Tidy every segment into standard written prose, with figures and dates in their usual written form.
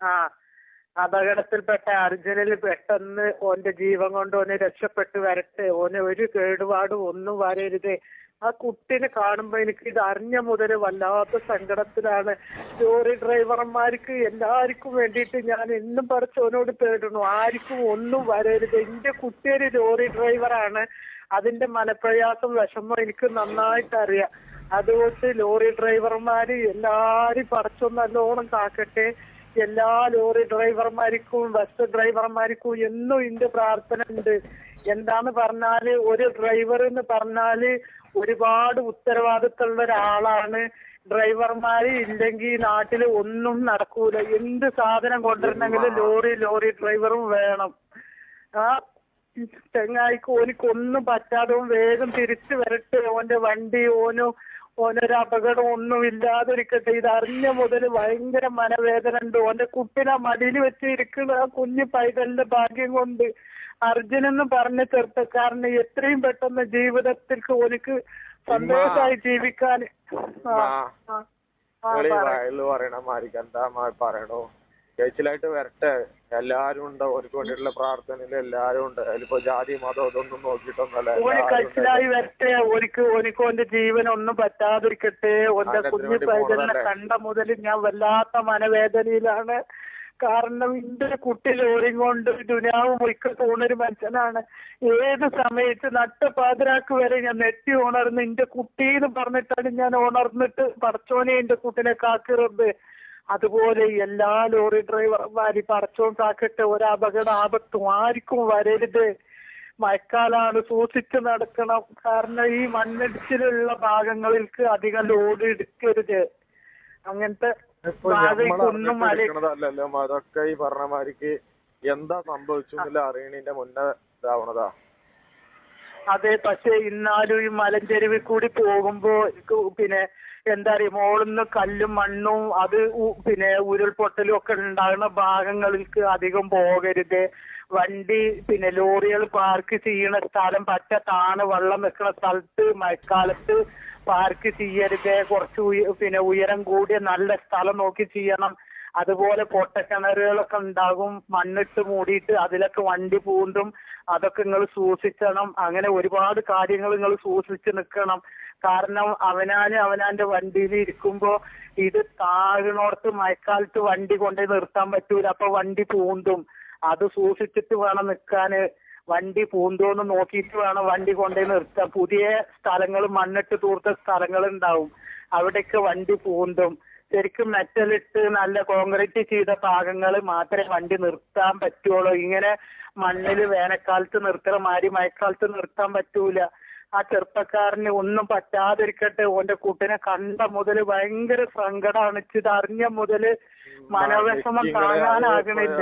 ആ അപകടത്തിൽപ്പെട്ട അർജുനിൽ പെട്ടെന്ന് ഓന്റെ ജീവൻ കൊണ്ട് ഓന് രക്ഷപ്പെട്ട് വരട്ടെ. ഓന് ഒരു കേടുപാടും ഒന്നും വരരുത്. ആ കുട്ടിനെ കാണുമ്പോ എനിക്ക് ഇത് അറിഞ്ഞ മുതല് വല്ലാത്ത സങ്കടത്തിലാണ്. ലോറി ഡ്രൈവർമാർക്ക് എല്ലാവർക്കും വേണ്ടിയിട്ട് ഞാൻ എന്നും പടച്ചോനോട് തേടുന്നു, ആർക്കും ഒന്നും വരരുത്. എന്റെ കുട്ടി ഒരു ലോറി ഡ്രൈവറാണ്. അതിന്റെ മനപ്രയാസം വിഷമം എനിക്ക് നന്നായിട്ട് അറിയാം. അതുകൊണ്ട് ലോറി ഡ്രൈവർമാര് എല്ലാരും പടച്ചോൻ നല്ലോണം കാക്കട്ടെ. എല്ലാ ലോറി ഡ്രൈവർമാർക്കും ബസ് ഡ്രൈവർമാർക്കും എന്നും എന്റെ പ്രാർത്ഥന ഉണ്ട്. എന്താന്ന് പറഞ്ഞാല് ഒരു ഡ്രൈവർ എന്ന് പറഞ്ഞാല് ഒരുപാട് ഉത്തരവാദിത്തമുള്ള ഒരാളാണ്. ഡ്രൈവർമാര് ഇല്ലെങ്കിൽ നാട്ടില് ഒന്നും നടക്കൂല. എന്ത് സാധനം കൊണ്ടുവരണമെങ്കിലും ലോറി ഡ്രൈവറും വേണം. ആ ചെങ്ങായിക്ക് ഓനിക്കൊന്നും പറ്റാതെ വേഗം തിരിച്ചു വരട്ടെ. ഓന്റെ വണ്ടി ഓനൊരു അപകടം ഒന്നും ഇല്ലാതിരിക്കട്ടെ. ഇത് അറിഞ്ഞ മുതൽ ഭയങ്കര മനവേദന ഉണ്ട്. ഓന്റെ കുട്ടിനെ മടിയിൽ വെച്ച് ഇരിക്കുന്ന ആ കുഞ്ഞു പൈതലിന്റെ ഭാഗ്യം കൊണ്ട് അർജുൻ എന്ന് പറഞ്ഞ ചെറുപ്പക്കാരന് എത്രയും പെട്ടെന്ന് ജീവിതത്തിലേക്ക് ഓനിക്ക് സന്തോഷമായി ജീവിക്കാൻ പറയണോ കഴിച്ചിലായിട്ട് വരട്ടെ. എല്ലാരും ഉണ്ട് ഓർക്ക് വേണ്ടിയിട്ടുള്ള പ്രാർത്ഥനയിൽ എല്ലാരും ഉണ്ട്. അതിലിപ്പോ ജാതി മതം ഇതൊന്നും നോക്കിയിട്ടൊന്നല്ല. കഴിച്ചിലായി വരട്ടെ. ഓനിക്ക് ഓന്റെ ജീവൻ ഒന്നും പറ്റാതിരിക്കട്ടെ. ഓന്റെ കുഞ്ഞു പൈതലിനെ കണ്ട മുതൽ ഞാൻ വല്ലാത്ത മനവേദനയിലാണ്. കാരണം എന്റെ കുട്ടി ലോറി കൊണ്ട് ദുനിയാവ് മുഴുക്ക പോണൊരു മനുഷ്യനാണ്. ഏത് സമയത്ത് നട്ടപ്പാതിരാക്ക് വരെ ഞാൻ നെറ്റി ഉണർന്ന് എന്റെ കുട്ടീന്ന് പറഞ്ഞിട്ടാണ് ഞാൻ ഉണർന്നിട്ട് പടച്ചോനെ എന്റെ കുട്ടിനെ കാക്കിറത്. അതുപോലെ എല്ലാ ലോറി ഡ്രൈവർമാരും പടച്ചോൻ കാക്കട്ടെ. ഒരപകട ആപത്തും ആർക്കും വരരുത്. മഴക്കാലാണ്, സൂക്ഷിച്ച് നടക്കണം. കാരണം ഈ മണ്ണിടിച്ചിലുള്ള ഭാഗങ്ങളിലേക്ക് അധികം ലോഡ് എടുക്കരുത്. അങ്ങനത്തെ അതൊക്കെ ഈ പറഞ്ഞമാരിക്ക് എന്താ സംഭവിച്ചില്ല അറിയണതിന്റെ മുന്നേ ഇതാവണതാ. അതെ, പക്ഷെ ഇന്നാലും ഈ മലഞ്ചെരുവിൽ കൂടി പോകുമ്പോ പിന്നെ എന്താ പറയാ, മോളിന്ന് കല്ലും മണ്ണും അത് പിന്നെ ഉരുൾപൊട്ടലും ഒക്കെ ഉണ്ടാകുന്ന ഭാഗങ്ങളിലേക്ക് അധികം പോകരുത്. വണ്ടി പിന്നെ ലോറികൾ പാർക്ക് ചെയ്യണ സ്ഥലം പറ്റ താണ് വെള്ളം വെക്കുന്ന സ്ഥലത്ത് മഴക്കാലത്ത് പാർക്ക് ചെയ്യരുത്. കുറച്ച് പിന്നെ ഉയരം കൂടിയ നല്ല സ്ഥലം നോക്കി ചെയ്യണം. അതുപോലെ പൊട്ടക്കിണറുകളൊക്കെ ഉണ്ടാകും, മണ്ണിട്ട് മൂടിയിട്ട് അതിലൊക്കെ വണ്ടി പൂണ്ടും. അതൊക്കെ നിങ്ങൾ സൂക്ഷിക്കണം. അങ്ങനെ ഒരുപാട് കാര്യങ്ങൾ നിങ്ങൾ സൂക്ഷിച്ച് നിൽക്കണം. കാരണം അവനാന്റെ വണ്ടിയിൽ ഇരിക്കുമ്പോ ഇത് താഴ്ന്നോടത്ത് മഴക്കാലത്ത് വണ്ടി കൊണ്ടുപോയി നിർത്താൻ പറ്റൂല. അപ്പൊ വണ്ടി പൂണ്ടും. അത് സൂക്ഷിച്ചിട്ട് വേണം നിൽക്കാന്. വണ്ടി പൂന്തോന്ന് നോക്കിയിട്ട് വേണം വണ്ടി കൊണ്ടുപോയി നിർത്താൻ. പുതിയ സ്ഥലങ്ങൾ മണ്ണിട്ട് തൂർത്ത സ്ഥലങ്ങൾ ഉണ്ടാവും, അവിടെയൊക്കെ വണ്ടി പൂണ്ടും. ശരിക്കും മെറ്റലിട്ട് നല്ല കോൺക്രീറ്റ് ചെയ്ത ഭാഗങ്ങൾ മാത്രമേ വണ്ടി നിർത്താൻ പറ്റുള്ളൂ. ഇങ്ങനെ മണ്ണിൽ വേനൽക്കാലത്ത് നിർത്തണ മാതിരി മഴക്കാലത്ത് നിർത്താൻ പറ്റൂല. ആ ചെറുപ്പക്കാരന് ഒന്നും പറ്റാതിരിക്കട്ടെ. ഓന്റെ കുട്ടിനെ കണ്ട മുതല് ഭയങ്കര സങ്കടമാണ്. ഇത് അറിഞ്ഞ മുതല് മനോവിഷമം കാണാനാകണില്ല.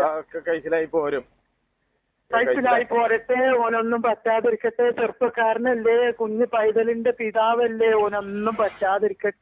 കഴിച്ചിലായി പോരട്ടെ. ഓനൊന്നും പറ്റാതിരിക്കട്ടെ. ചെറുപ്പക്കാരനല്ലേ, കുഞ്ഞു പൈതലിന്റെ പിതാവല്ലേ, ഓനൊന്നും പറ്റാതിരിക്കട്ടെ.